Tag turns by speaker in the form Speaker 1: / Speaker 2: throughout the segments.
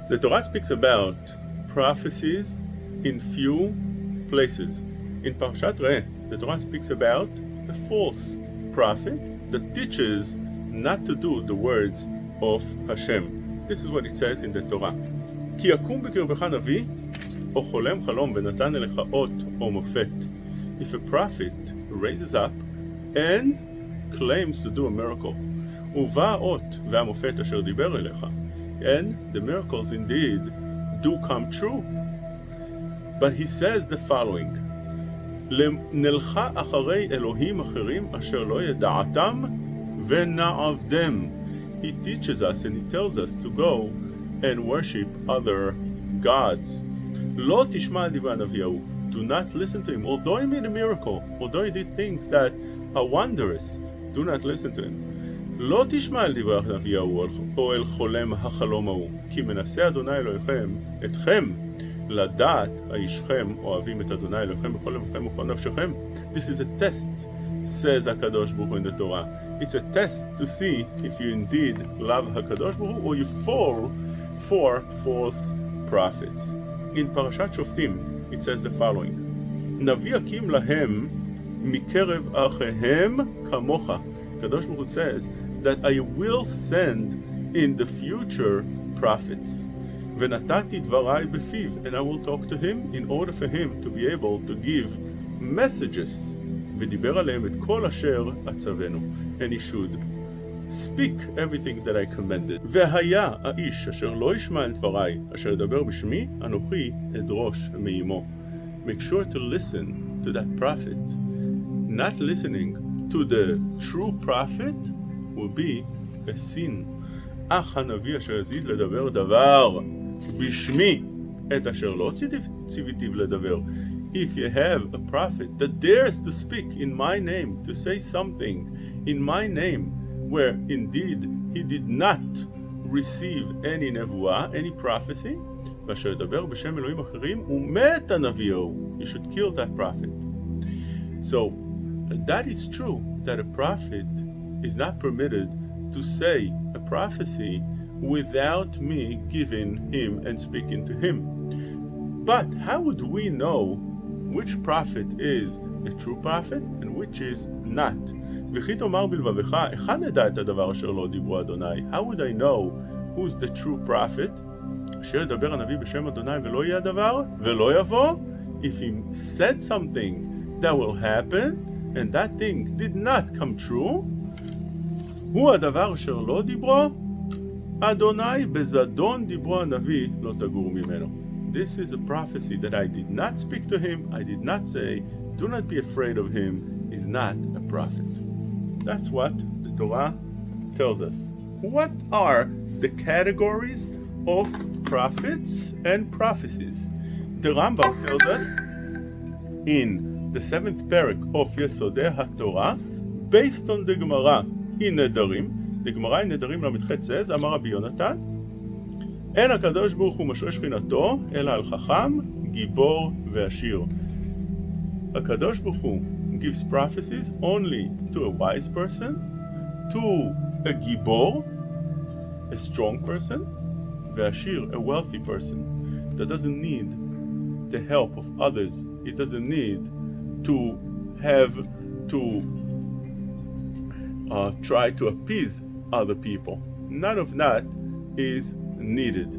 Speaker 1: The Torah speaks about prophecies in few places. In Parashat Re'eh, the Torah speaks about a false prophet that teaches not to do the words of Hashem. This is what it says in the Torah. כי יקום בקרבך נביא, או חולם חלום ונתן אליך אות או מופת. If a prophet raises up and claims to do a miracle, ובא האות והמופת אשר דיבר אליך, and the miracles indeed do come true. But he says the following, נלכה אחרי אלוהים אחרים אשר לא ידעתם ונעבדם. He teaches us and he tells us to go and worship other gods. לא תשמע דברי הנביא ההוא. Do not listen to him. Although he made a miracle, although he did things that are wondrous, do not listen to him. לא תשמע אל דברי הנביא ההוא או אל חולם החלום ההוא, כי מנסה אדוני אלוהיכם אתכם לדעת האישכם אוהבים את אדוני אלוהיכם בכל לבבכם ובכל נפשכם. This is a test, says HaKadosh Baruch Hu in the Torah. It's a test to see if you indeed love HaKadosh Baruch Hu or you fall for false prophets. In Parashat Shoftim, it says the following, נביא אקים להם מקרב אחיהם כמוך. Kadosh Baruch Hu says that I will send in the future prophets. ונתתי דבריי בפיו, and I will talk to him in order for him to be able to give messages. ודיבר עליהם את כל אשר אצוונו. And he should speak everything that I commanded. והיה האיש אשר לא ישמע אל דבריי, אשר ידבר בשמי, אנוכי אדרוש מעמו. Make sure to listen to that prophet. Not listening to the true prophet will be a sin. אך הנביא אשר יזיד לדבר דבר בשמי, את אשר לא ציוויתיו לדבר. If you have a prophet that dares to speak in my name, to say something in my name, where indeed he did not receive any nevuah, any prophecy, ואשר ידבר בשם אלוהים אחרים, ומת הנביא ההוא. You should kill that prophet. So, that is true, that a prophet is not permitted to say a prophecy without me giving him and speaking to him. But how would we know which prophet is a true prophet and which is not? וכי תאמר בלבבך, היכן נדע את הדבר אשר לא דיברו אדוני? How would I know who's the true prophet? אשר ידבר הנביא בשם אדוני ולא יהיה הדבר ולא יבוא? If he said something that will happen and that thing did not come true, הוא הדבר אשר לא דיברו אדוני, בזדון דיברו הנביא לא תגור ממנו. This is a prophecy that I did not speak to him, I did not say, do not be afraid of him, is not a prophet. That's what the Torah tells us. What are the categories of prophets and prophecies? The Rambam tells us in the 7th parak of Yesodei HaTorah, based on the Gemara in Nedarim. The Gemara in Nedarim למ"ח says, אמר רבי יונתן, אין הקדוש ברוך הוא משרה שכינתו, אלא על חכם, גיבור ועשיר. הקדוש ברוך הוא gives prophecies only to a wise person, to a גיבור, a strong person, ועשיר, a wealthy person that doesn't need the help of others. It doesn't need to have to try to appease other people. None of that is needed.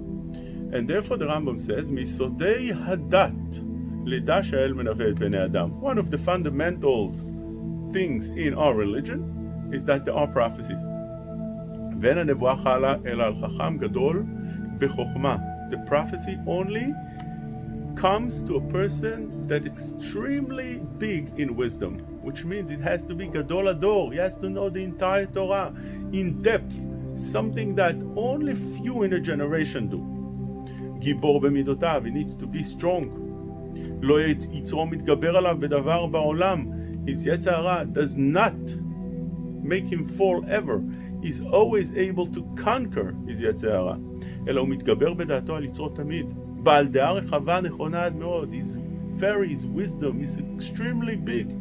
Speaker 1: And therefore the Rambam says, Misodei hadat lidah sha'el menaveh et bnei adam. One of the fundamentals things in our religion is that there are prophecies. Ve'en hanevuah chala ela al chacham gadol bechokma. The prophecy only comes to a person that is extremely big in wisdom, which means it has to be gadol ador. He has to know the entire Torah in depth, something that only few in a generation do. Gibor b'midotav, he needs to be strong. Lo yitzro mitgaber alav bedavar ba'olam. His yetzer hara does not make him fall ever. He's always able to conquer his yetzer hara. אלא הוא מתגבר בדעתו על יצרו תמיד. בעל דעה רחבה נכונה עד מאוד. His wisdom is extremely big.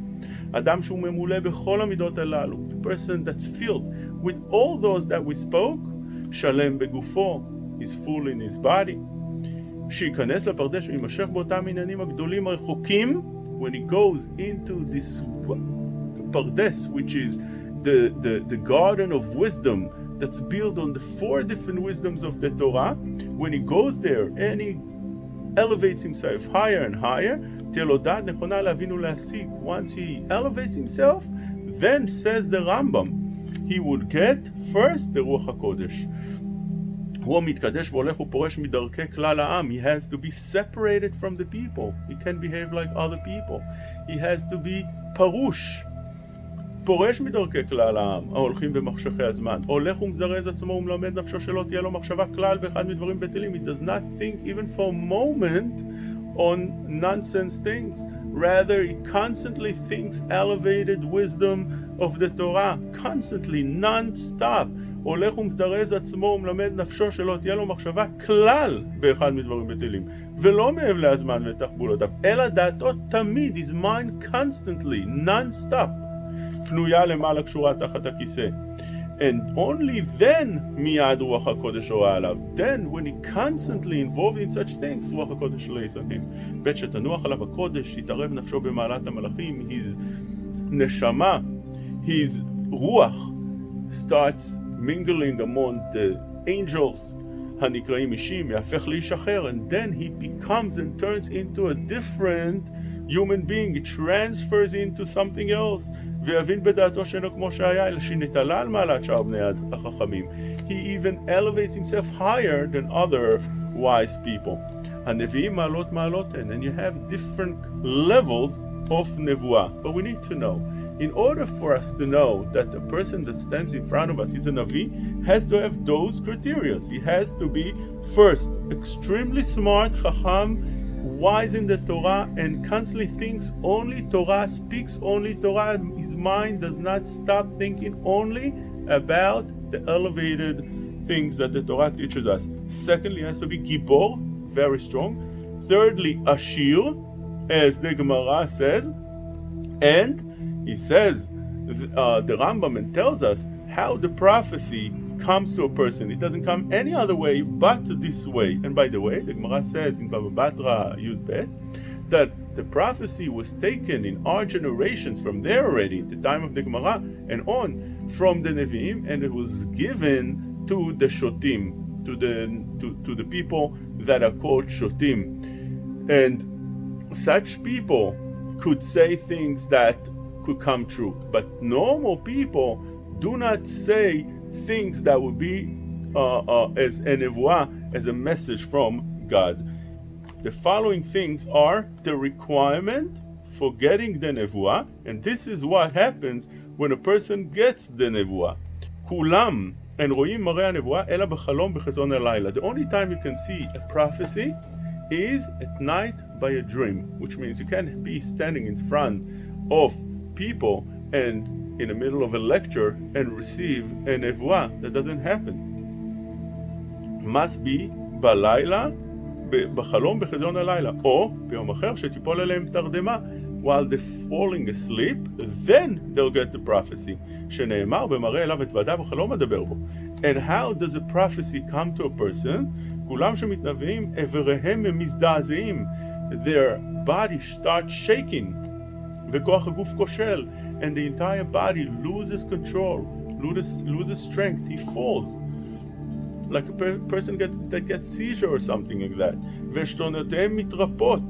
Speaker 1: אדם שהוא ממולא בכל המידות הללו. A person that's filled with all those that we spoke, שלם בגופו, he's full in his body. שייכנס לפרדש וימשך באותם עניינים הגדולים הרחוקים, when he goes into this pardes, which is the garden of wisdom that's built on the 4 different wisdoms of the Torah, when he goes there and he elevates himself higher and higher, תלודה נכונה להבין ולהסיק, once he elevates himself, then says the Rambam, he would get first the רוח הקודש. הוא מתקדש והולך ופורש מדרכי כלל העם. He has to be separated from the people. He can't behave like other people. He has to be פרוש. פורש מדרכי כלל העם, ההולכים במחשכי הזמן. הולך ומזרז עצמו ומלמד נפשו שלא תהיה לו מחשבה כלל באחד מדברים בטלים. He does not think even for a moment on nonsense things. Rather, he constantly thinks elevated wisdom of the Torah. Constantly, non-stop. הולך ומזדרז עצמו ומלמד נפשו שלא תהיה לו מחשבה כלל באחד מדברים בטלים, ולא מעבר הזמן ותחבולותיו, אלא דעתו תמיד, his mind constantly, non-stop, פנויה למעלה קשורה תחת הכיסא. And only then מיד רוח הקודש הורה עליו. Then when he constantly involved in such things, רוח הקודש lays on him. בית שתנוח עליו הקודש, יתערב נפשו במעלת המלאכים, his נשמה, his רוח starts mingling among the angels, הנקראים אישים, יהפך לאיש אחר, and then he becomes and turns into a different human being. He transfers into something else. ויבין בדעתו שאינו כמו שהיה, אלא שנתעלה על מעלת שאר בני החכמים. He even elevates himself higher than other wise people. הנביאים מעלות מעלות הן, and you have different levels of נבואה. But we need to know, in order for us to know that the person that stands in front of us is a Navi, has to have those criteria. He has to be, first, extremely smart, Chacham, wise in the Torah, and constantly thinks only Torah, speaks only Torah. His mind does not stop thinking only about the elevated things that the Torah teaches us. Secondly, he has to be Gibor, very strong. Thirdly, Ashir, as the Gemara says, and he says, the Rambam tells us how the prophecy comes to a person. It doesn't come any other way but this way. And by the way, the Gemara says in Baba Batra Yud Bet that the prophecy was taken in our generations from there already, at the time of the Gemara, and on from the Nevi'im, and it was given to the Shotim, to the people that are called Shotim. And such people could say things that could come true, but normal people do not say things that would be as a nevuah, as a message from God. The following things are the requirement for getting the nevuah, and this is what happens when a person gets the nevuah. Kulam and roim marei nevuah ela b'chalom b'chazon halayla. The only time you can see a prophecy is at night by a dream, which means you can't be standing in front of people and in the middle of a lecture and receive a nevuah. That doesn't happen. Must be בלילה, בחלום בחזיון הלילה, או ביום אחר שתיפול עליהם תרדמה. While they're falling asleep, then they'll get the prophecy. שנאמר במראה אליו אתוודה בחלום אדבר בו. And how does a prophecy come to a person? כולם שמתנבאים, איבריהם הם מזדעזעים. Their body starts shaking. וכוח הגוף כושל. And the entire body loses control, loses strength. He falls. Like a person that gets seizure or something like that. ושתונותיהם מתרפות.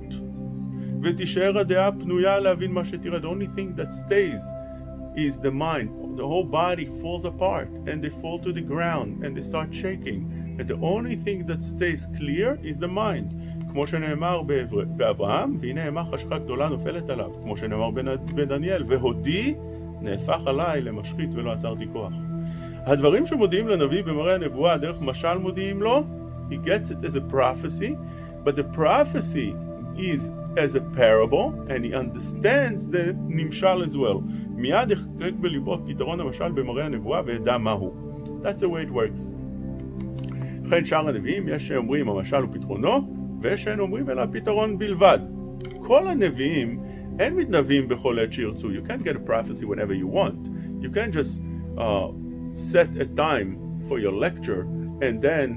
Speaker 1: ותישאר הדעה פנויה להבין מה שתראה. The only thing that stays is the mind. The whole body falls apart and they fall to the ground and they start shaking. And the only thing that stays clear is the mind. כמו שנאמר באברהם, והנה אימה חשכה גדולה נופלת עליו. כמו שנאמר בדניאל, והודי נהפך עליי למשחית ולא עצרתי כוח. הדברים שמודיעים לנביא במראה הנבואה דרך משל מודיעים לו, he gets it as a prophecy, but the prophecy is as a parable, and he understands the נמשל as well. מיד יחקק בליבו פתרון המשל במראה הנבואה וידע מהו. That's the way it works. לכן שאר הנביאים יש שאומרים המשל הוא פתרונו, ויש שאין אומרים אלא פתרון בלבד. כל הנביאים אין מתנבאים בכל עת שירצו. You can't get a prophecy whenever you want. You can't just set a time for your lecture and then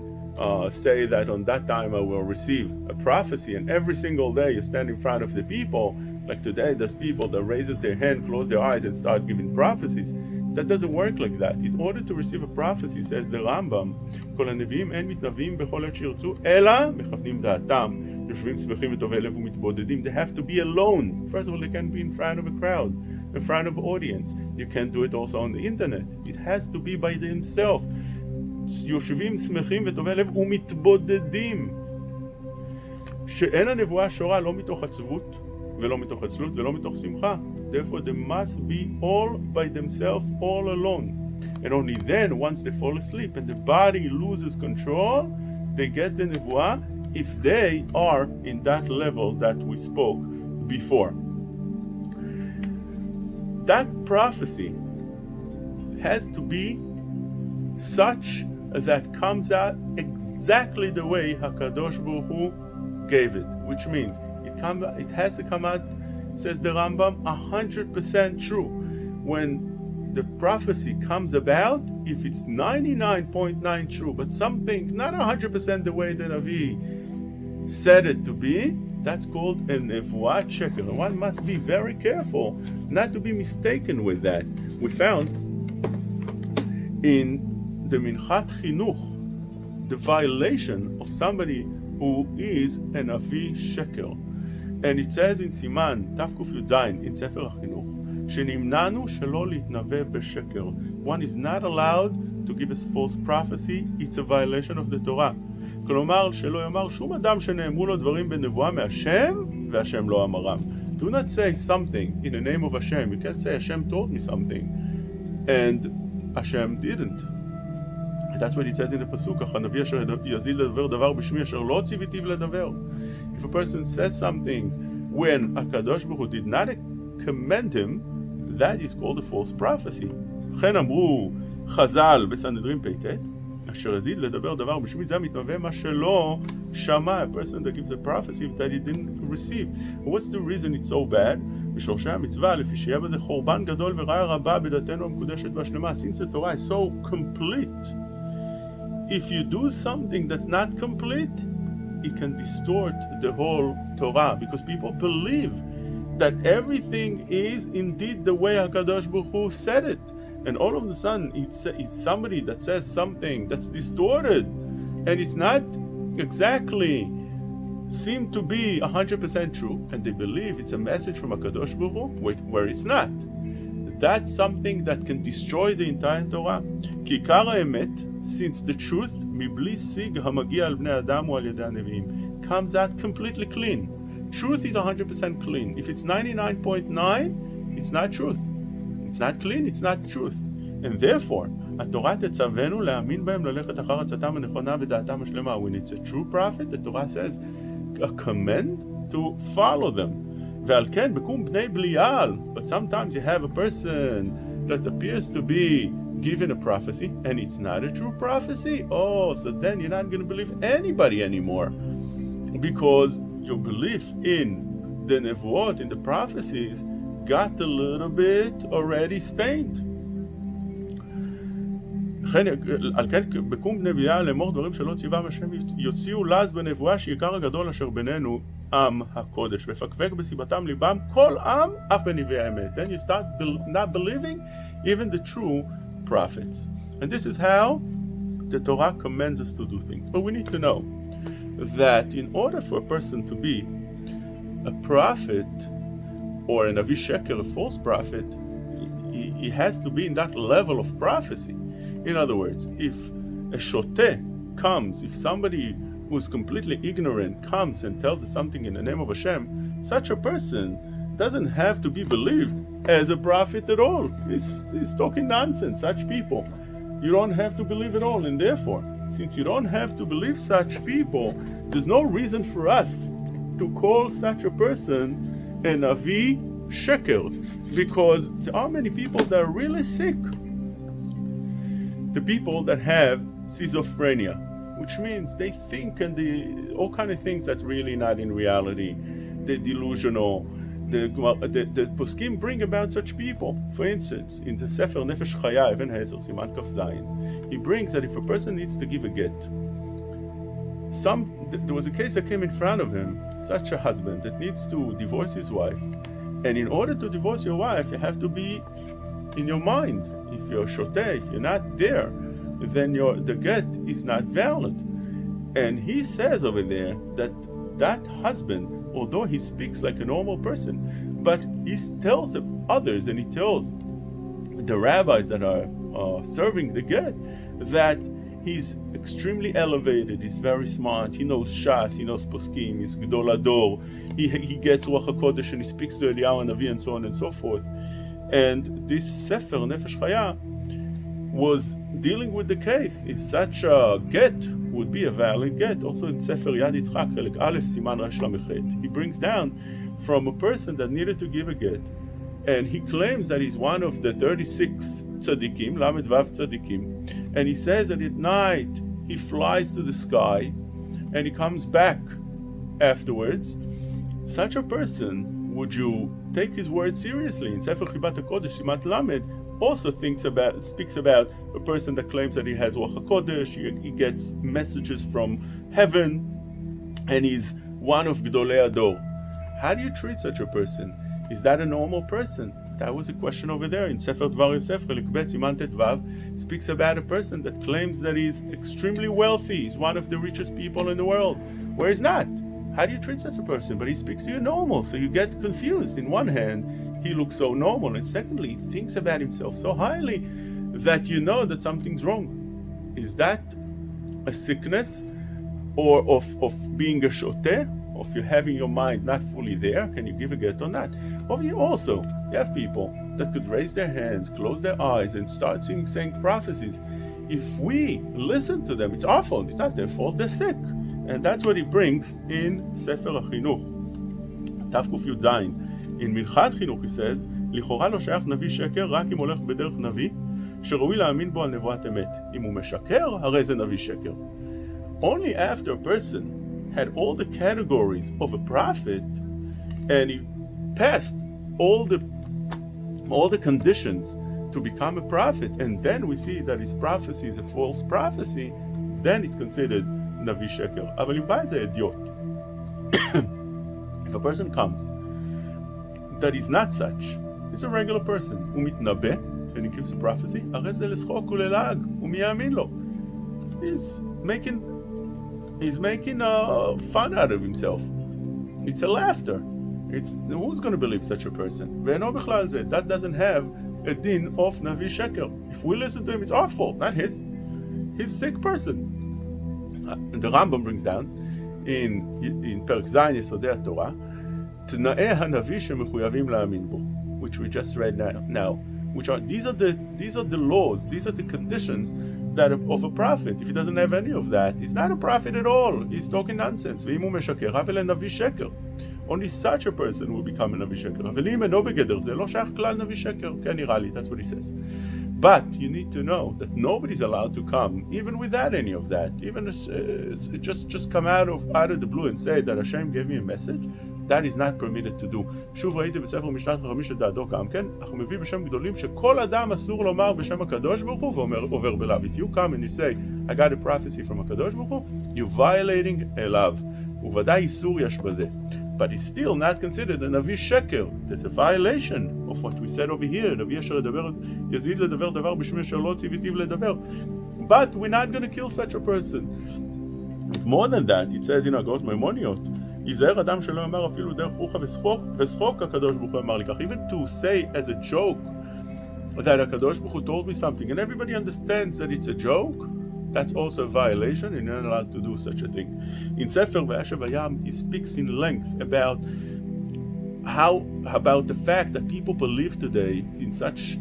Speaker 1: say that on that time I will receive a prophecy, and every single day you stand in front of the people, like today there's people that raises their hand, close their eyes, and start giving prophecies. That doesn't work like that. In order to receive a prophecy, says the Rambam, כל הנביאים אין מתנבאים בכל עת שירצו, אלא מכוונים דעתם, יושבים שמחים וטובי לב ומתבודדים. They have to be alone. First of all, they can be in front of a crowd, in front of an audience. You can't do it also on the internet. It has to be by themselves. יושבים שמחים וטובי לב ומתבודדים. שאין הנבואה שורה לא מתוך עצבות, ולא מתוך עצלות, ולא מתוך שמחה. Therefore, they must be all by themselves, all alone. And only then, once they fall asleep and the body loses control, they get the nevuah if they are in that level that we spoke before. That prophecy has to be such that comes out exactly the way HaKadosh Baruch Hu gave it, which means it has to come out, says the Rambam, 100% true. When the prophecy comes about, if it's 99.9 true, but something not 100% the way the Navi said it to be, that's called a nevuah sheker. And one must be very careful not to be mistaken with that. We found in the Minchat Chinuch the violation of somebody who is a Navi sheker. And it says in Siman Tafkuf Yudzayin in Sefer HaChinuch, Shenimnanu shelo litnaveh b'sheker. One is not allowed to give a false prophecy. It's a violation of the Torah. כלומר, שלא יאמר שום אדם שנאמרו לו דברים בנבואה מהשם, והשם לא אמרם. Do not say something in the name of Hashem. You can't say Hashem told me something, and Hashem didn't. That's what it says in the Pasuk, הנביא אשר יזיל לדבר דבר בשמי אשר לא ציוויתיו לדבר. If a person says something when HaKadosh Baruch Hu did not commend him, that is called a false prophecy. לכן אמרו חז"ל בסנהדרין פ"ט, אשר יזיל לדבר דבר בשמי זה המתנבא מה שלא שמע, a person that gives a prophecy that he didn't receive. What's the reason it's so bad? בשורשי המצווה, לפי שיהיה בזה חורבן גדול ורעה רבה בדתנו המקודשת והשלמה. Since the Torah is so complete, if you do something that's not complete, it can distort the whole Torah, because people believe that everything is indeed the way HaKadosh Baruch Hu said it. And all of a sudden, it's somebody that says something that's distorted, and it's not exactly seem to be 100% true, and they believe it's a message from HaKadosh Baruch Hu, where it's not. That's something that can destroy the entire Torah. כי עיקר האמת, since the truth, מבלי שיג המגיע על בני אדם או על ידי הנביאים, comes out completely clean. Truth is 100% clean. If it's 99.9, it's not truth. It's not clean, it's not truth. And therefore, התורה תצוונו להאמין בהם, ללכת אחר עצתם הנכונה ודעתם השלמה. When it's a true prophet, the Torah says a command to follow them. ועל כן, בקום בני בליעל. But sometimes you have a person that appears to be given a prophecy, and it's not a true prophecy. Oh, so then you're not going to believe anybody anymore, because your belief in the nevuot, in the prophecies, got a little bit already stained. על כן בקום בני בליעל לאמור דברים שלא ציווה השם, יוציאו לעז בנבואה שעיקר הגדול אשר בינינו עם הקודש, ופקפק בסיבתם ליבם כל עם אף בנביאי האמת. Then you start not believing even the true prophets. And this is how the Torah commands us to do things. But we need to know that in order for a person to be a prophet or a Navi Sheker, a false prophet, he has to be in that level of prophecy. In other words, if a shoteh comes, if somebody who's completely ignorant comes and tells us something in the name of Hashem, such a person doesn't have to be believed as a prophet at all. He's talking nonsense, such people. You don't have to believe at all, and therefore, since you don't have to believe such people, there's no reason for us to call such a person a Navi Sheker, because there are many people that are really sick. The people that have schizophrenia, which means they think and all kind of things that really not in reality. They're delusional. The poskim bring about such people. For instance, in the Sefer Nefesh Chaya, Even Hazer, Siman Kaf Zayin, he brings that if a person needs to give a get, there was a case that came in front of him, such a husband that needs to divorce his wife, and in order to divorce your wife, you have to be in your mind. If you're shoteh, if you're not there, then the get is not valid. And he says over there that husband, although he speaks like a normal person, but he tells others, and he tells the rabbis that are serving the get, that he's extremely elevated, he's very smart, he knows Shas, he knows Poskim, he's Gdol Ador, he gets Ruach HaKodesh, and he speaks to Eliyahu Hanavi, and so on and so forth. And this Sefer, Nefesh Chaya, was dealing with the case. Is such a get would be a valid get? Also in Sefer Yad Yitzchak, Chelek Aleph, Siman Resh Lamechet, he brings down from a person that needed to give a get, and he claims that he's one of the 36 tzaddikim, Lamed Vav tzaddikim, and he says that at night he flies to the sky and he comes back afterwards. Such a person, would you take his word seriously? In Sefer Chibat HaKodesh, Simat Lamed, also speaks about a person that claims that he has Ruach HaKodesh, he gets messages from heaven, and he's one of Gdolei Ador. How do you treat such a person? Is that a normal person? That was a question over there in Sefer Dvar Yosef, Chelik Bet Siman Tet Vav, speaks about a person that claims that he's extremely wealthy, he's one of the richest people in the world, where he's not. How do you treat such a person? But he speaks to you normal, so you get confused. In one hand, he looks so normal, and secondly, he thinks about himself so highly that you know that something's wrong. Is that a sickness, or of being a shoteh, of you having your mind not fully there? Can you give a get on that? Or you also, you have people that could raise their hands, close their eyes, and start saying prophecies. If we listen to them, it's our fault. It's not their fault. They're sick. And that's what he brings in Sefer HaChinuch. Tav Kuf Yud Zayin. In Milchat Chinuch he says, לכאורה לא שייך נביא שקר רק אם הולך בדרך נביא שראוי להאמין בו על נבואת אמת. אם הוא משקר, הרי זה נביא שקר. Only after a person had all the categories of a prophet and he passed all the conditions to become a prophet, and then we see that his prophecy is a false prophecy, then it's considered Navi Sheker. אבל אם בא איזה אידיוט, if a person comes that is not such, he's a regular person, הוא מתנבא and he gives a prophecy, הרי זה לשחוק וללעג, ומי יאמין לו? He's making fun out of himself. It's a laughter. Who's going to believe such a person? ואינו בכלל זה. That doesn't have a din of Navi Sheker. If we listen to him, it's our fault, not his. He's a sick person. The Rambam brings down in Perek Zayin Yesodei HaTorah, תנאי הנביא שמחויבים להאמין בו, which we just read now, which are these are the laws, these are the conditions that of a prophet. If he doesn't have any of that, he's not a prophet at all. He's talking nonsense. ואם הוא משקר, אבל נביא שקר. Only such a person will become a נביא שקר. אבל אם אינו בגדר זה, לא שייך כלל נביא שקר. כן, נראה לי, that's what he says. But you need to know that nobody's allowed to come, even without any of that. Even just come out of the blue and say that Hashem gave me a message. That is not permitted to do. שוב ראיתי בספר משנת חכמים שדעתו גם כן, אך הוא מביא בשם גדולים שכל אדם אסור לומר בשם הקדוש ברוך הוא ועובר בלאו. If you come and you say, I got a prophecy from הקדוש ברוך הוא, you're violating אליו. וודאי איסור יש בזה. But it's still not considered a נביא שקר. That's a violation of what we said over here. נביא אשר ידבר, יזיד לדבר דבר בשמי אשר לא ציוויתיו לדבר. But we're not going to kill such a person. More than that, it says in הגאות מימוניות, יזהר אדם שלא אמר אפילו דרך רוחה ושחוק הקדוש ברוך הוא אמר לי כך. Even to say as a joke that הקדוש ברוך הוא told me something and everybody understands that it's a joke, that's also a violation, and you're not allowed to do such a thing. In Sefer V'Yashav Hayam, he speaks in length about the fact that people believe today in such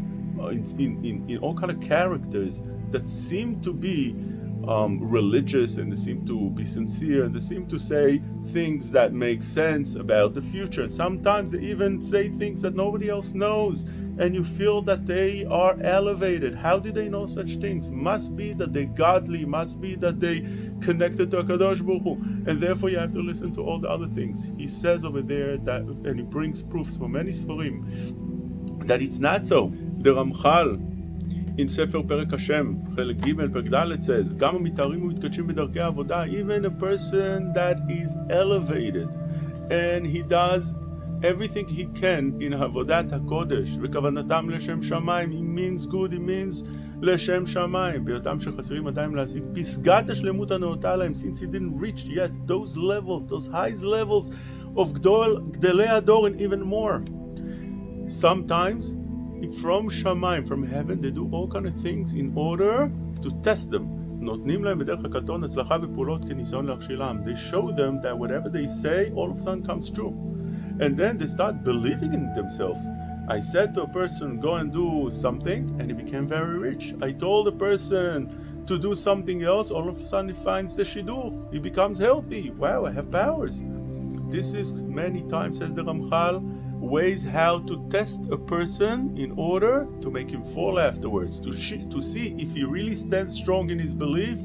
Speaker 1: in all kind of characters that seem to be religious, and they seem to be sincere, and they seem to say things that make sense about the future. Sometimes they even say things that nobody else knows, and you feel that they are elevated. How do they know such things? Must be that they're godly, must be that they connected to HaKadosh Baruch Hu, and therefore you have to listen to all the other things. He says over there that, and he brings proofs from many Sforim, that it's not so. The Ramchal In ספר פרק השם, חלק ג' פרק ד' says, גם המתארים ומתקדשים בדרכי העבודה, even a person that is elevated, and he does everything he can in עבודת הקודש, וכוונתם לשם שמיים, he means good, he means לשם שמיים, בהיותם שחסרים עדיין להשיג פסגת השלמות הנאותה להם, since he didn't reach yet those levels, those highest levels of גדולי הדור and even more. Sometimes, from Shamayim, from heaven, they do all kind of things in order to test them. נותנים להם בדרך הקלטון הצלחה ופעולות כניסיון להכשילם. They show them that whatever they say, all of a sudden comes true. And then they start believing in themselves. I said to a person, go and do something, and he became very rich. I told a person to do something else, all of a sudden he finds the shidduch. He becomes healthy. Wow, I have powers. This is many times, says the Ramchal, ways how to test a person in order to make him fall afterwards, to see if he really stands strong in his belief,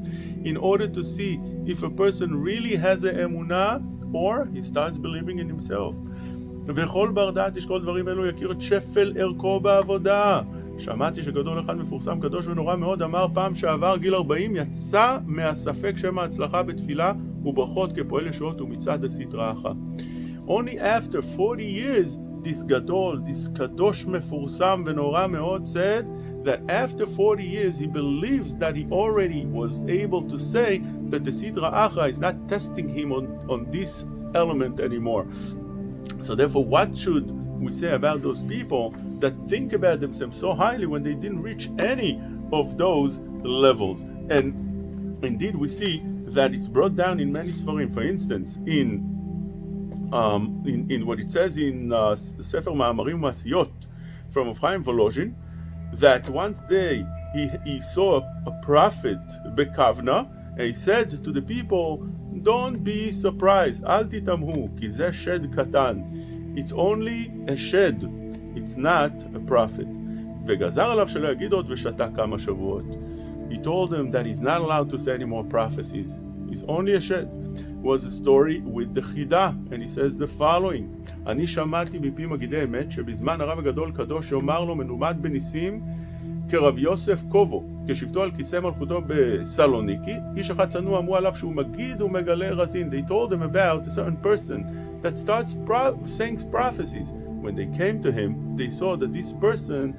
Speaker 1: in order to see if a person really has an emunah or he starts believing in himself. וכל בר דעת ישקול דברים אלו יכיר את שפל ערכו בעבודה. שמעתי שגדול אחד מפורסם קדוש ונורא מאוד אמר פעם שעבר גיל 40 יצא מהספק שם ההצלחה בתפילה וברכות כפועל ישועות ומצעד הסטרא אחא. Only after 40 years, this Gadol, this Kadosh מפורסם ונורא מאוד said that after 40 years he believes that he already was able to say that the Sidra Achra is not testing him on this element anymore. So therefore, what should we say about those people that think about themselves so highly when they didn't reach any of those levels? And indeed we see that it's brought down in many Sfarim. For instance, in what it says in Sefer Ma'amarim Masiyot from Rav Chaim Volozhin, that one day he saw a prophet Bekavna, and he said to the people, don't be surprised, Al titamhu, ki zeh shed katan. It's only a shed, it's not a prophet. וגזר עליו שלא יגיד עוד ושתה כמה שבועות. He told him that he's not allowed to say any more prophecies. It's only a shed. It was a story with the חידה, and he says the following: אני שמעתי מפי מגידי אמת שבזמן הרב הגדול קדוש שאומר לו מנומד בניסים כרב יוסף קובו, כשבתו על כיסא מלכותו בסלוניקי, איש אחד צנוע אמרו עליו שהוא מגיד ומגלה רזין. They told him about a certain person that starts saying prophecies. When they came to him, they saw that this person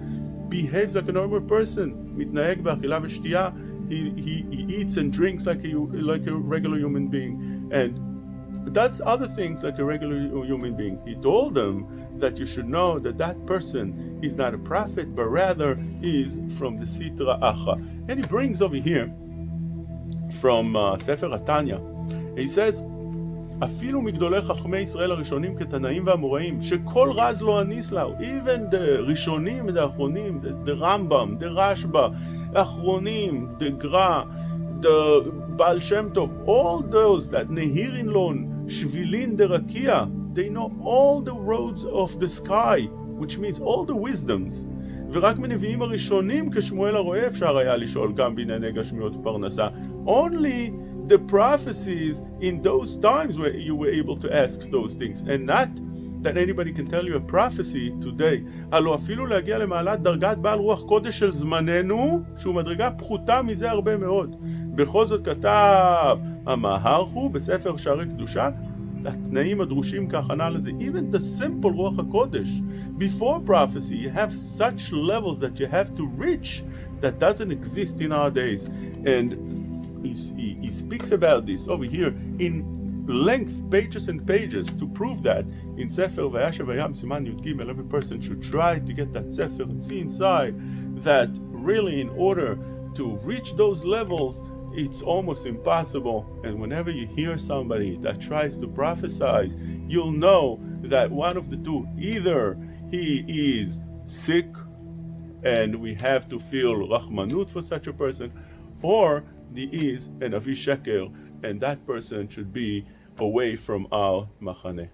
Speaker 1: behaves like a normal person, מתנהג באכילה ושתייה, he eats and drinks like a regular human being, and does other things like a regular human being. He told them that you should know that that person is not a prophet, but rather is from the Sitra Achra. And he brings over here from Sefer Atanya, he says, אפילו מגדולי חכמי ישראל הראשונים כתנאים והאמוראים, שכל רז לא הניס להו, even the ראשונים and the האחרונים, the Rambam, the Rashba, האחרונים, the Gra, the Baal Shem Tov, all those that Nehirin Lon, Shvilin Derakia, they know all the roads of the sky, which means all the wisdoms. ורק מנביאים הראשונים כשמואל הרועה אפשר היה לשאול גם בענייני גשמיות ופרנסה. Only the prophecies in those times where you were able to ask those things, and not that anybody can tell you a prophecy today. הלא אפילו להגיע למעלת דרגת בעל רוח קודש של זמננו, שהוא מדרגה פחותה מזה הרבה מאוד. בכל זאת כתב המהרחו בספר שערי קדושה, התנאים הדרושים כהכנה לזה. Even the simple רוח הקודש, before prophecy, you have such levels that you have to reach that doesn't exist in our days. And he speaks about this over here in length, pages and pages, to prove that in Sefer Vayashav Hayam Siman Yud Gimel. Every person should try to get that Sefer and see inside that really in order to reach those levels, it's almost impossible. And whenever you hear somebody that tries to prophesize, you'll know that one of the two, either he is sick and we have to feel Rahmanut for such a person, or he is an Avi Sheker, and that person should be away from our Machaneh.